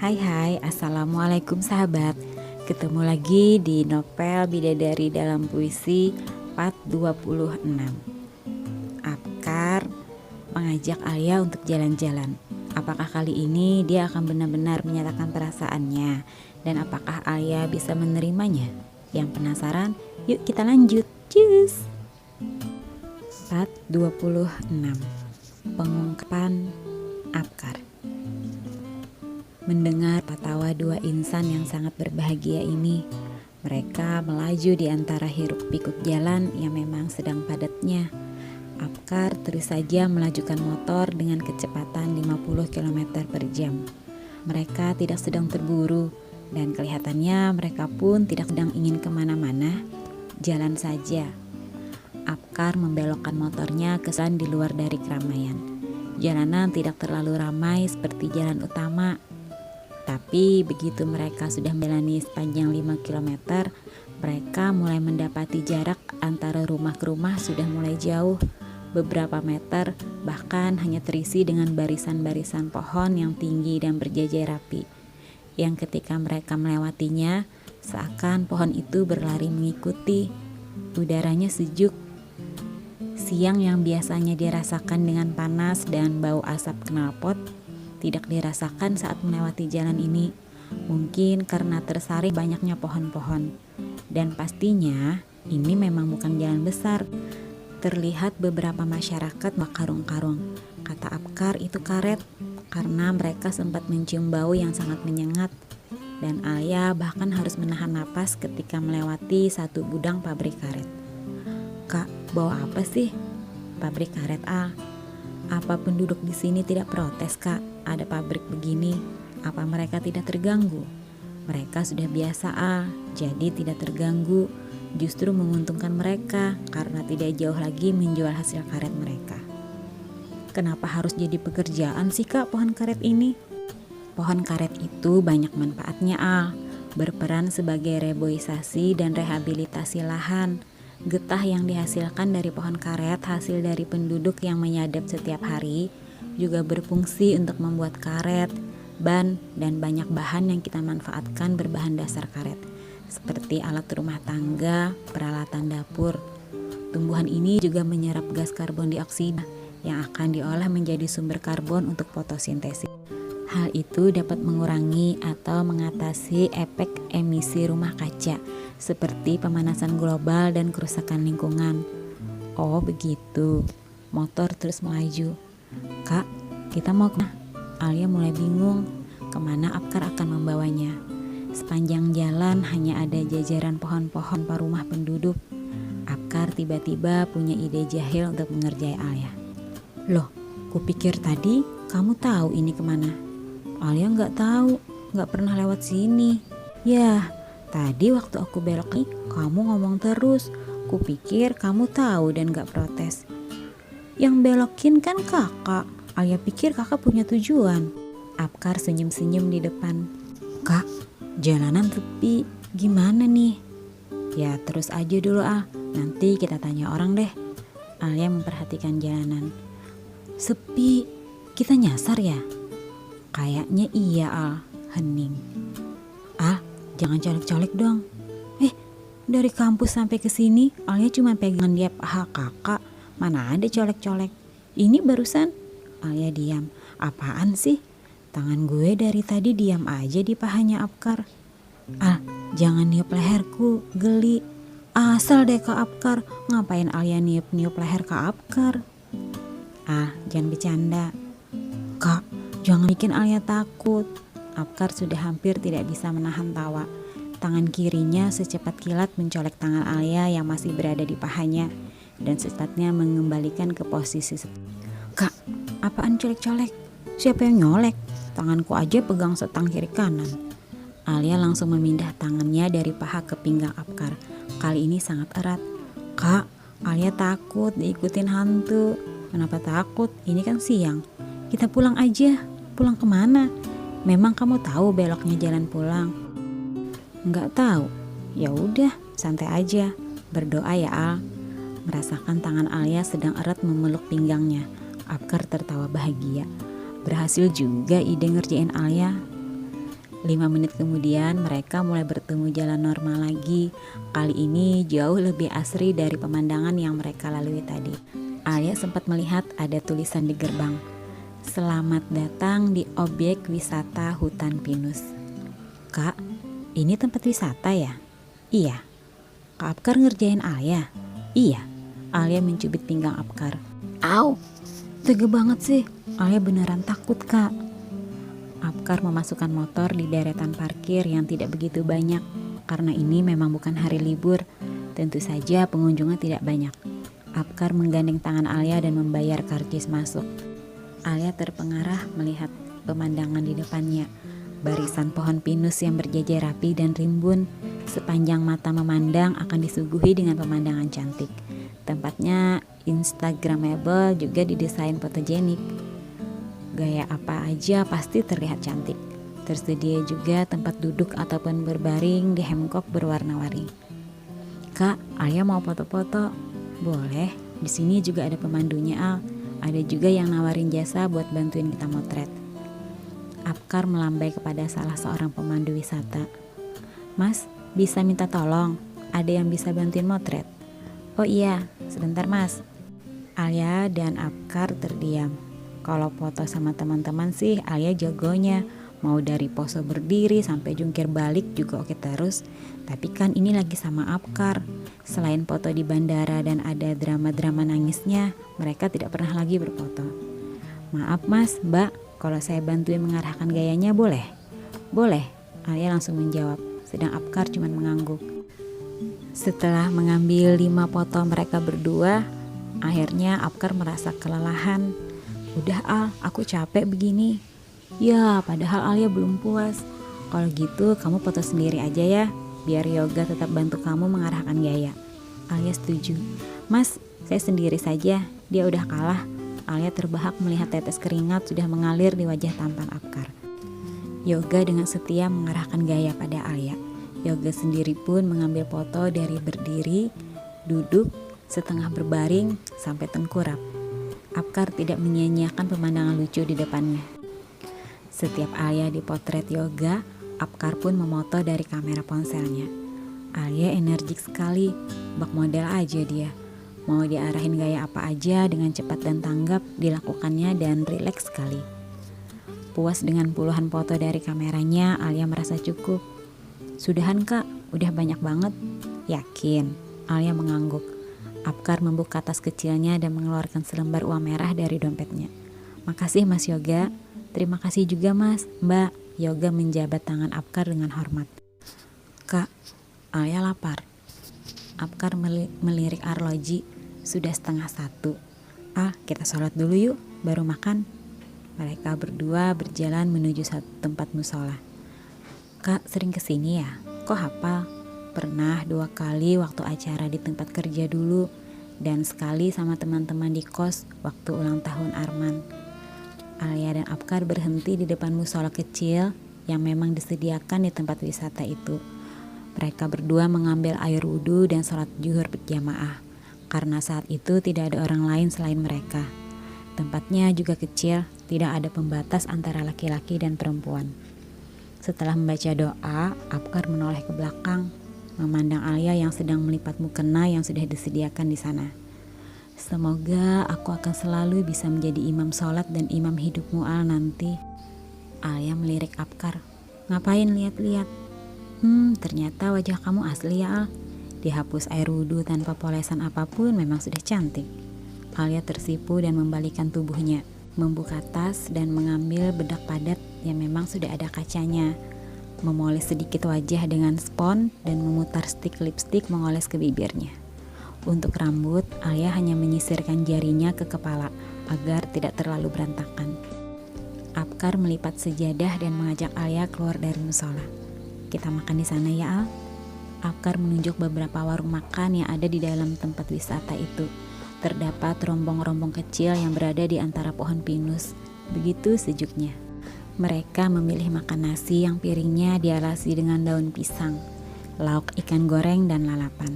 Hai, assalamualaikum sahabat. Ketemu lagi di novel Bidadari dalam Puisi part 26. Apkar mengajak Alia untuk jalan-jalan. Apakah kali ini dia akan benar-benar menyatakan perasaannya? Dan apakah Alia bisa menerimanya? Yang penasaran? Yuk kita lanjut. Cus! Part 26. Pengungkapan Apkar. Mendengar patawa dua insan yang sangat berbahagia ini, mereka melaju di antara hiruk-pikuk jalan yang memang sedang padatnya. Apkar terus saja melajukan motor dengan kecepatan 50 km per jam. Mereka tidak sedang terburu dan kelihatannya mereka pun tidak sedang ingin kemana-mana, jalan saja. Apkar membelokkan motornya ke jalan di luar dari keramaian. Jalanan tidak terlalu ramai seperti jalan utama. Tapi begitu mereka sudah menjalani sepanjang 5 km, mereka mulai mendapati jarak antara rumah ke rumah sudah mulai jauh, beberapa meter, bahkan hanya terisi dengan barisan-barisan pohon yang tinggi dan berjajar rapi. Yang ketika mereka melewatinya, seakan pohon itu berlari mengikuti. Udaranya sejuk. Siang yang biasanya dirasakan dengan panas dan bau asap knalpot tidak dirasakan saat melewati jalan ini, mungkin karena tersaring banyaknya pohon-pohon. Dan pastinya ini memang bukan jalan besar. Terlihat beberapa masyarakat karung-karung. Kata Apkar itu karet, karena mereka sempat mencium bau yang sangat menyengat. Dan Alia bahkan harus menahan napas ketika melewati satu gudang pabrik karet. Kak, bau apa sih? Pabrik karet A. Apa penduduk di sini tidak protes, Kak? Ada pabrik begini, apa mereka tidak terganggu? Mereka sudah biasa, jadi tidak terganggu. Justru menguntungkan mereka karena tidak jauh lagi menjual hasil karet mereka. Kenapa harus jadi pekerjaan sih, Kak, pohon karet ini? Pohon karet itu banyak manfaatnya, berperan sebagai reboisasi dan rehabilitasi lahan. Getah yang dihasilkan dari pohon karet hasil dari penduduk yang menyadap setiap hari juga berfungsi untuk membuat karet, ban, dan banyak bahan yang kita manfaatkan berbahan dasar karet, seperti alat rumah tangga, peralatan dapur. Tumbuhan ini juga menyerap gas karbon dioksida yang akan diolah menjadi sumber karbon untuk fotosintesis. Hal itu dapat mengurangi atau mengatasi efek emisi rumah kaca seperti pemanasan global dan kerusakan lingkungan. Oh begitu. Motor terus melaju. Kak, kita mau kemana? Alia mulai bingung kemana Apkar akan membawanya. Sepanjang jalan hanya ada jajaran pohon-pohon rumah penduduk. Apkar tiba-tiba punya ide jahil untuk mengerjai Alia. Loh, kupikir tadi kamu tahu ini kemana? Alia nggak tahu, nggak pernah lewat sini. Yah, tadi waktu aku belok nih, kamu ngomong terus. Kupikir kamu tahu dan gak protes. Yang belokin kan kakak. Alia pikir kakak punya tujuan. Apkar senyum-senyum di depan. Kak, jalanan sepi, gimana nih? Ya terus aja dulu nanti kita tanya orang deh. Alia memperhatikan jalanan. Sepi, kita nyasar ya? Kayaknya iya hening. Jangan colek-colek dong. Dari kampus sampai ke sini, Alia cuma pegangan dia paha kakak. Mana ada colek-colek. Ini barusan. Alia diam. Apaan sih? Tangan gue dari tadi diam aja di pahanya Apkar. Jangan niup leherku, geli. Asal deh Kak Apkar. Ngapain Alia niup-niup leher Kak Apkar? Jangan bercanda. Kak, jangan bikin Alia takut. Apkar sudah hampir tidak bisa menahan tawa. Tangan kirinya secepat kilat mencolek tangan Alia yang masih berada di pahanya dan secepatnya mengembalikan ke posisi. Kak, apaan colek-colek? Siapa yang nyolek? Tanganku aja pegang setang kiri kanan. Alia langsung memindah tangannya dari paha ke pinggang Apkar. Kali ini sangat erat. Kak, Alia takut diikutin hantu. Kenapa takut? Ini kan siang. Kita pulang aja. Pulang kemana? Memang kamu tahu beloknya jalan pulang? Nggak tahu. Ya udah, santai aja. Berdoa ya Al. Merasakan tangan Alia sedang erat memeluk pinggangnya. Apkar tertawa bahagia. Berhasil juga ide ngerjain Alia. 5 menit kemudian mereka mulai bertemu jalan normal lagi. Kali ini jauh lebih asri dari pemandangan yang mereka lalui tadi. Alia sempat melihat ada tulisan di gerbang, "Selamat datang di objek wisata hutan pinus." "Kak, ini tempat wisata ya?" "Iya." "Kak Apkar ngerjain Alia?" "Iya." Alia mencubit pinggang Apkar. "Au, tega banget sih." Alia beneran takut, Kak. Apkar memasukkan motor di deretan parkir yang tidak begitu banyak. Karena ini memang bukan hari libur, tentu saja pengunjungnya tidak banyak. Apkar menggandeng tangan Alia dan membayar karcis masuk. Alia terpengarah melihat pemandangan di depannya. Barisan pohon pinus yang berjejer rapi dan rimbun. Sepanjang mata memandang akan disuguhi dengan pemandangan cantik. Tempatnya instagramable, juga didesain fotogenik. Gaya apa aja pasti terlihat cantik. Tersedia juga tempat duduk ataupun berbaring di hemkok berwarna-warni. "Kak, Alia mau foto-foto." "Boleh, di sini juga ada pemandunya, Al. Ada juga yang nawarin jasa buat bantuin kita motret." Apkar melambai kepada salah seorang pemandu wisata. "Mas, bisa minta tolong? Ada yang bisa bantuin motret?" "Oh iya, sebentar Mas." Alia dan Apkar terdiam. Kalau foto sama teman-teman sih Alia jagonya. Mau dari pose berdiri sampai jungkir balik juga oke terus. Tapi kan ini lagi sama Apkar. Selain foto di bandara dan ada drama-drama nangisnya, mereka tidak pernah lagi berfoto. "Maaf Mas, Mbak, kalau saya bantuin mengarahkan gayanya boleh?" "Boleh," Alia langsung menjawab, sedang Apkar cuma mengangguk. Setelah mengambil 5 foto mereka berdua, akhirnya Apkar merasa kelelahan. "Udah Al, aku capek begini." "Ya, padahal Alia belum puas." "Kalau gitu kamu foto sendiri aja ya, biar Yoga tetap bantu kamu mengarahkan gaya." Alia setuju. "Mas, saya sendiri saja, dia udah kalah." Alia terbahak melihat tetes keringat sudah mengalir di wajah tampan Apkar. Yoga dengan setia mengarahkan gaya pada Alia. Yoga sendiri pun mengambil foto dari berdiri, duduk, setengah berbaring, sampai tengkurap. Apkar tidak menyia-nyiakan pemandangan lucu di depannya. Setiap Alia dipotret Yoga, Apkar pun memoto dari kamera ponselnya. Alia energik sekali, bak model aja dia. Mau diarahin gaya apa aja dengan cepat dan tanggap dilakukannya dan rileks sekali. Puas dengan puluhan foto dari kameranya, Alia merasa cukup. "Sudahan Kak, udah banyak banget." "Yakin?" Alia mengangguk. Apkar membuka tas kecilnya dan mengeluarkan selembar uang merah dari dompetnya. "Makasih Mas Yoga." "Terima kasih juga Mas, Mbak." Yoga menjabat tangan Apkar dengan hormat. "Kak, Alia lapar." Apkar melirik arloji. Sudah 12:30. "Ah, kita sholat dulu yuk, baru makan." Mereka berdua berjalan menuju satu tempat musola. "Kak sering kesini ya? Kok hafal?" "Pernah 2 kali waktu acara di tempat kerja dulu, dan sekali sama teman-teman di kos waktu ulang tahun Arman." Alia dan Apkar berhenti di depan musola kecil yang memang disediakan di tempat wisata itu. Mereka berdua mengambil air wudhu dan sholat zuhur berjamaah, karena saat itu tidak ada orang lain selain mereka. Tempatnya juga kecil, tidak ada pembatas antara laki-laki dan perempuan. Setelah membaca doa, Apkar menoleh ke belakang, memandang Alia yang sedang melipat mukena yang sudah disediakan di sana. "Semoga aku akan selalu bisa menjadi imam sholat dan imam hidupmu Al nanti." Alia melirik Apkar. "Ngapain lihat-lihat?" Ternyata wajah kamu asli ya Al. Dihapus air wudhu tanpa polesan apapun memang sudah cantik." Alia tersipu dan membalikkan tubuhnya, membuka tas dan mengambil bedak padat yang memang sudah ada kacanya, memoles sedikit wajah dengan spons dan memutar stik lipstik mengoles ke bibirnya. Untuk rambut, Alia hanya menyisirkan jarinya ke kepala agar tidak terlalu berantakan. Apkar melipat sejadah dan mengajak Alia keluar dari musola. "Kita makan di sana ya Al." Apkar menunjuk beberapa warung makan yang ada di dalam tempat wisata itu. Terdapat rombong-rombong kecil yang berada di antara pohon pinus. Begitu sejuknya. Mereka memilih makan nasi yang piringnya dialasi dengan daun pisang, lauk ikan goreng dan lalapan.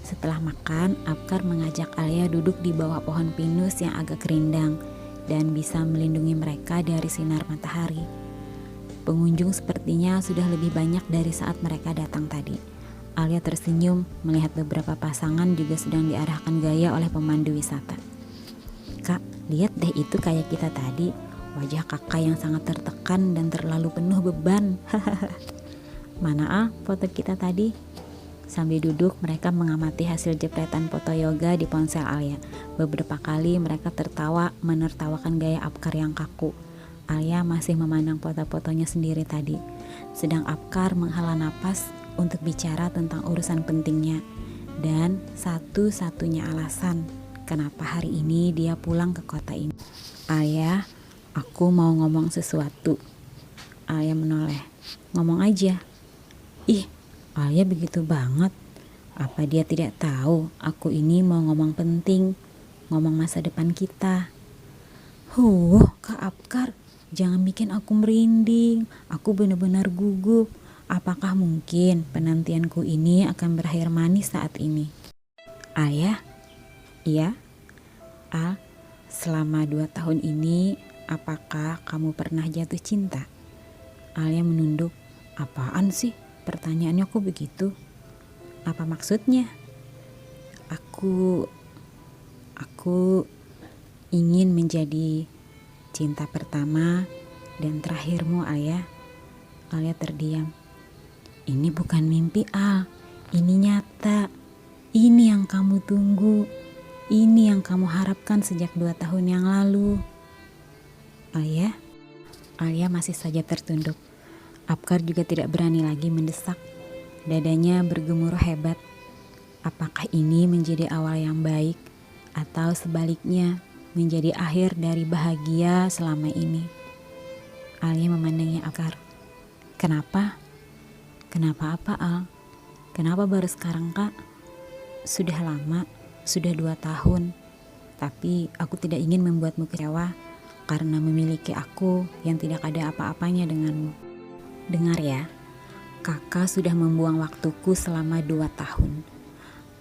Setelah makan, Apkar mengajak Alia duduk di bawah pohon pinus yang agak rindang dan bisa melindungi mereka dari sinar matahari. Pengunjung sepertinya sudah lebih banyak dari saat mereka datang tadi. Alia tersenyum melihat beberapa pasangan juga sedang diarahkan gaya oleh pemandu wisata. Kak, lihat deh itu kayak kita tadi. Wajah kakak yang sangat tertekan dan terlalu penuh beban. Mana foto kita tadi? Sambil duduk, mereka mengamati hasil jepretan foto yoga di ponsel Alia. Beberapa kali mereka tertawa menertawakan gaya Apkar yang kaku. Alia masih memandang foto-fotonya sendiri tadi. Sedang Apkar menghela napas untuk bicara tentang urusan pentingnya. Dan satu-satunya alasan kenapa hari ini dia pulang ke kota ini. Alia, aku mau ngomong sesuatu. Alia menoleh. Ngomong aja. Ih, Alia begitu banget. Apa dia tidak tahu aku ini mau ngomong penting, ngomong masa depan kita. Kak Apkar, jangan bikin aku merinding. Aku benar-benar gugup. Apakah mungkin penantianku ini akan berakhir manis saat ini? Ayah? Iya? Al, selama 2 tahun ini, apakah kamu pernah jatuh cinta? Alia menunduk. Apaan sih? Pertanyaannya kok begitu? Apa maksudnya? Aku ingin menjadi cinta pertama dan terakhirmu, Ayah. Alia terdiam. Ini bukan mimpi, Al. Ini nyata. Ini yang kamu tunggu. Ini yang kamu harapkan sejak 2 tahun yang lalu. Ayah? Alia masih saja tertunduk. Apkar juga tidak berani lagi mendesak. Dadanya bergemuruh hebat. Apakah ini menjadi awal yang baik atau sebaliknya menjadi akhir dari bahagia selama ini? Alia memandangi Apkar. Kenapa? Kenapa apa, Al? Kenapa baru sekarang, Kak? Sudah lama, sudah 2 tahun. Tapi aku tidak ingin membuatmu kecewa karena memiliki aku yang tidak ada apa-apanya denganmu. Dengar ya, kakak sudah membuang waktuku selama 2 tahun.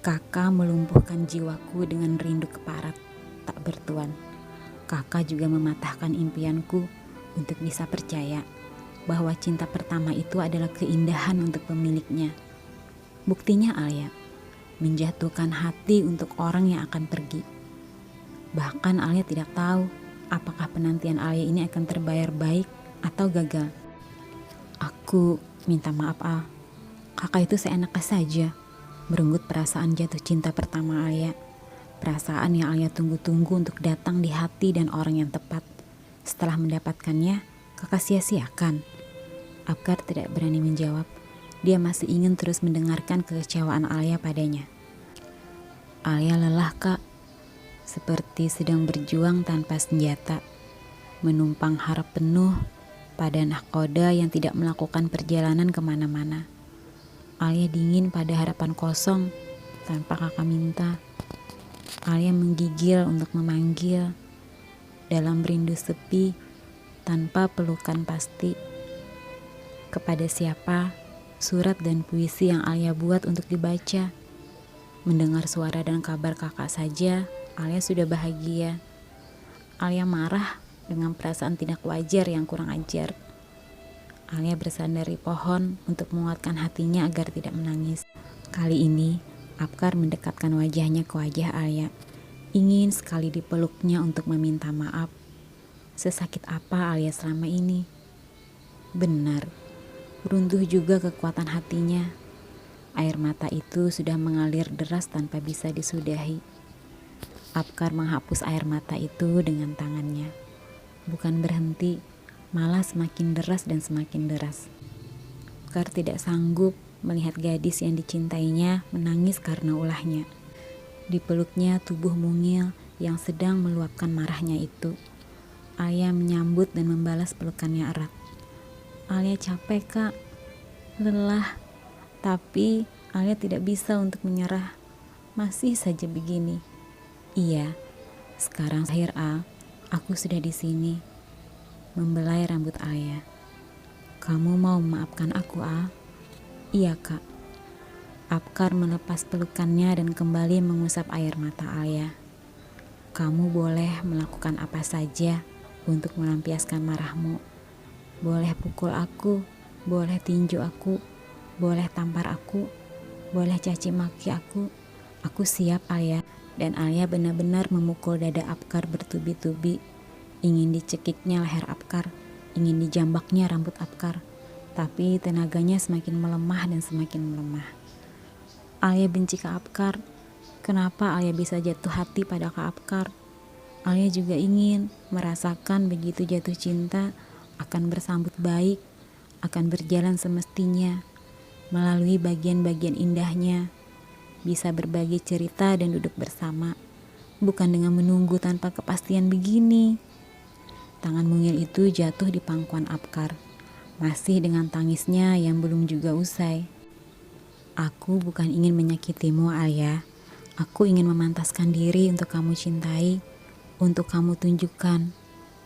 Kakak melumpuhkan jiwaku dengan rindu keparat, tak bertuan. Kakak juga mematahkan impianku untuk bisa percaya bahwa cinta pertama itu adalah keindahan untuk pemiliknya. Buktinya Alia, menjatuhkan hati untuk orang yang akan pergi. Bahkan Alia tidak tahu apakah penantian Alia ini akan terbayar baik atau gagal. Aku minta maaf, Al. Kakak itu seenaknya saja merenggut perasaan jatuh cinta pertama Alia. Perasaan yang Alia tunggu-tunggu untuk datang di hati dan orang yang tepat. Setelah mendapatkannya, kakak sia-siakan. Apkar tidak berani menjawab. Dia masih ingin terus mendengarkan kekecewaan Alia padanya. Alia lelah, Kak. Seperti sedang berjuang tanpa senjata. Menumpang harap penuh pada nahkoda yang tidak melakukan perjalanan kemana-mana. Alia dingin pada harapan kosong tanpa kakak minta. Alia menggigil untuk memanggil dalam rindu sepi tanpa pelukan pasti. Kepada siapa surat dan puisi yang Alia buat untuk dibaca. Mendengar suara dan kabar kakak saja, Alia sudah bahagia. Alia marah dengan perasaan tidak wajar yang kurang ajar. Alia bersandar di pohon untuk menguatkan hatinya agar tidak menangis. Kali ini, Apkar mendekatkan wajahnya ke wajah Alia. Ingin sekali dipeluknya untuk meminta maaf. Sesakit apa Alia selama ini? Benar, runtuh juga kekuatan hatinya. Air mata itu sudah mengalir deras tanpa bisa disudahi. Apkar menghapus air mata itu dengan tangannya. Bukan berhenti, malah semakin deras dan semakin deras. Apkar tidak sanggup melihat gadis yang dicintainya menangis karena ulahnya. Dipeluknya tubuh mungil yang sedang meluapkan marahnya itu. Alia menyambut dan membalas pelukannya erat. Alia capek, Kak. Lelah. Tapi Alia tidak bisa untuk menyerah. Masih saja begini. Iya, sekarang akhir aku sudah di sini. Membelai rambut Alia. Kamu mau memaafkan aku, Al? Iya, Kak. Apkar melepas pelukannya dan kembali mengusap air mata Alia. Kamu boleh melakukan apa saja untuk melampiaskan marahmu. Boleh pukul aku, boleh tinju aku, boleh tampar aku, boleh caci maki aku. Aku siap, Alia. Dan Alia benar-benar memukul dada Apkar bertubi-tubi. Ingin dicekiknya leher Apkar, ingin dijambaknya rambut Apkar. Tapi tenaganya semakin melemah dan semakin melemah. Alia benci Kak Apkar. Kenapa Alia bisa jatuh hati pada Kak Apkar? Alia juga ingin merasakan begitu jatuh cinta akan bersambut baik, akan berjalan semestinya, melalui bagian-bagian indahnya, bisa berbagi cerita dan duduk bersama, bukan dengan menunggu tanpa kepastian begini. Tangan mungil itu jatuh di pangkuan Apkar, masih dengan tangisnya yang belum juga usai. Aku bukan ingin menyakitimu, Alia. Aku ingin memantaskan diri untuk kamu cintai, untuk kamu tunjukkan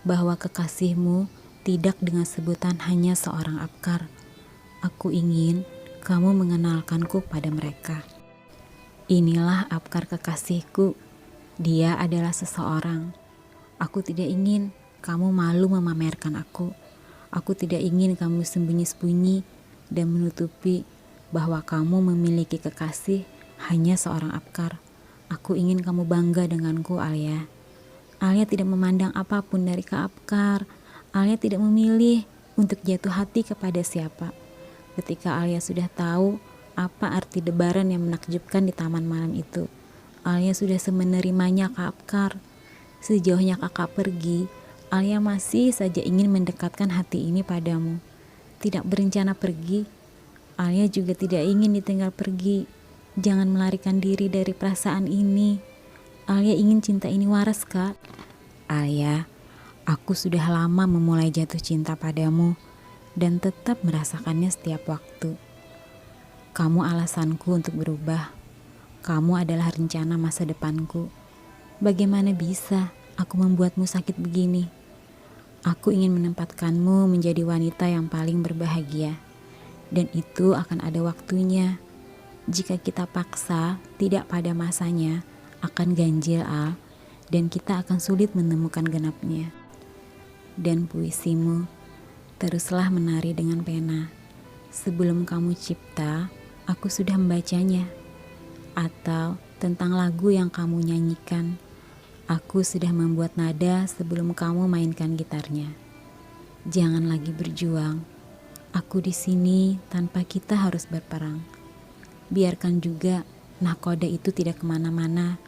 bahwa kekasihmu tidak dengan sebutan hanya seorang Apkar. Aku ingin kamu mengenalkanku pada mereka. Inilah Apkar kekasihku. Dia adalah seseorang. Aku tidak ingin kamu malu memamerkan aku. Aku tidak ingin kamu sembunyi-sembunyi dan menutupi bahwa kamu memiliki kekasih hanya seorang Apkar. Aku ingin kamu bangga denganku, Alia. Alia tidak memandang apapun dari Kak Apkar. Alia tidak memilih untuk jatuh hati kepada siapa. Ketika Alia sudah tahu apa arti debaran yang menakjubkan di taman malam itu, Alia sudah semenerimanya Kak Apkar. Sejauhnya kakak pergi, Alia masih saja ingin mendekatkan hati ini padamu. Tidak berencana pergi, Alia juga tidak ingin ditinggal pergi. Jangan melarikan diri dari perasaan ini. Alia ingin cinta ini waras, Kak. Alia, aku sudah lama memulai jatuh cinta padamu dan tetap merasakannya setiap waktu. Kamu alasanku untuk berubah. Kamu adalah rencana masa depanku. Bagaimana bisa aku membuatmu sakit begini? Aku ingin menempatkanmu menjadi wanita yang paling berbahagia. Dan itu akan ada waktunya. Jika kita paksa tidak pada masanya, akan ganjil, Al, dan kita akan sulit menemukan genapnya. Dan puisimu teruslah menari dengan pena. Sebelum kamu cipta, aku sudah membacanya. Atau tentang lagu yang kamu nyanyikan, aku sudah membuat nada sebelum kamu mainkan gitarnya. Jangan lagi berjuang. Aku di sini tanpa kita harus berperang. Biarkan juga nahkoda itu tidak kemana-mana.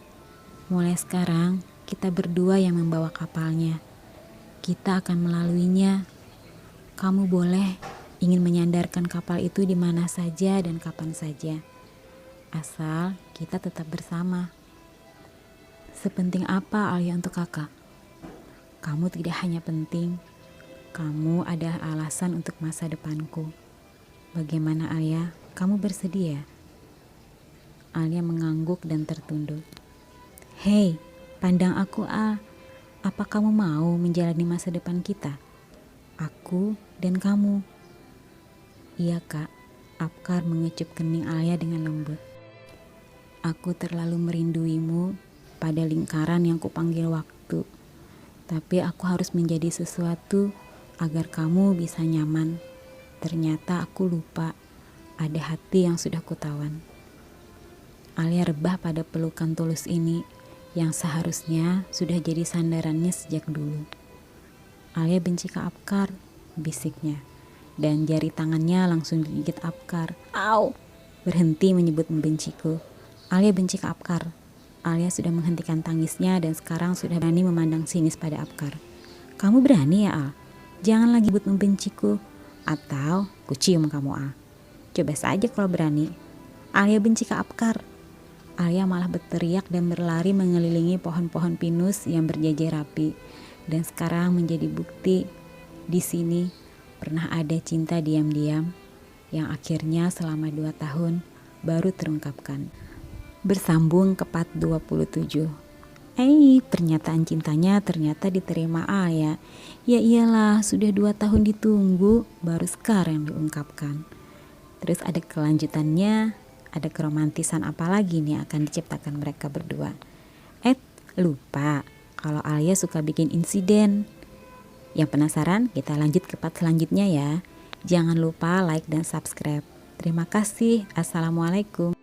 Mulai sekarang kita berdua yang membawa kapalnya. Kita akan melaluinya. Kamu boleh ingin menyandarkan kapal itu di mana saja dan kapan saja. Asal kita tetap bersama. Sepenting apa Alia untuk kakak? Kamu tidak hanya penting, kamu adalah alasan untuk masa depanku. Bagaimana Alia? Kamu bersedia? Alia mengangguk dan tertunduk. Hei, pandang aku, Al. Apa kamu mau menjalani masa depan kita? Aku dan kamu. Iya, Kak. Apkar mengecup kening Alia dengan lembut. Aku terlalu merinduimu pada lingkaran yang kupanggil waktu. Tapi aku harus menjadi sesuatu agar kamu bisa nyaman. Ternyata aku lupa ada hati yang sudah kutawan. Alia rebah pada pelukan tulus ini yang seharusnya sudah jadi sandarannya sejak dulu. Alia benci Kak Apkar, bisiknya. Dan jari tangannya langsung digigit Apkar. Au! Berhenti menyebut membenciku. Alia benci Kak Apkar. Alia sudah menghentikan tangisnya dan sekarang sudah berani memandang sinis pada Apkar. Kamu berani ya, Al? Jangan lagi sebut membenciku. Atau ku cium kamu, Al. Coba saja kalau berani. Alia benci Kak Apkar. Alia malah berteriak dan berlari mengelilingi pohon-pohon pinus yang berjajar rapi. Dan sekarang menjadi bukti di sini pernah ada cinta diam-diam yang akhirnya selama 2 tahun baru terungkapkan. Bersambung ke part 27. Pernyataan cintanya ternyata diterima Alia. Ya iyalah, sudah 2 tahun ditunggu, baru sekarang diungkapkan. Terus ada kelanjutannya, ada keromantisan apa lagi nih akan diciptakan mereka berdua. Lupa kalau Alia suka bikin insiden. Yang penasaran? Kita lanjut ke part selanjutnya ya. Jangan lupa like dan subscribe. Terima kasih. Assalamualaikum.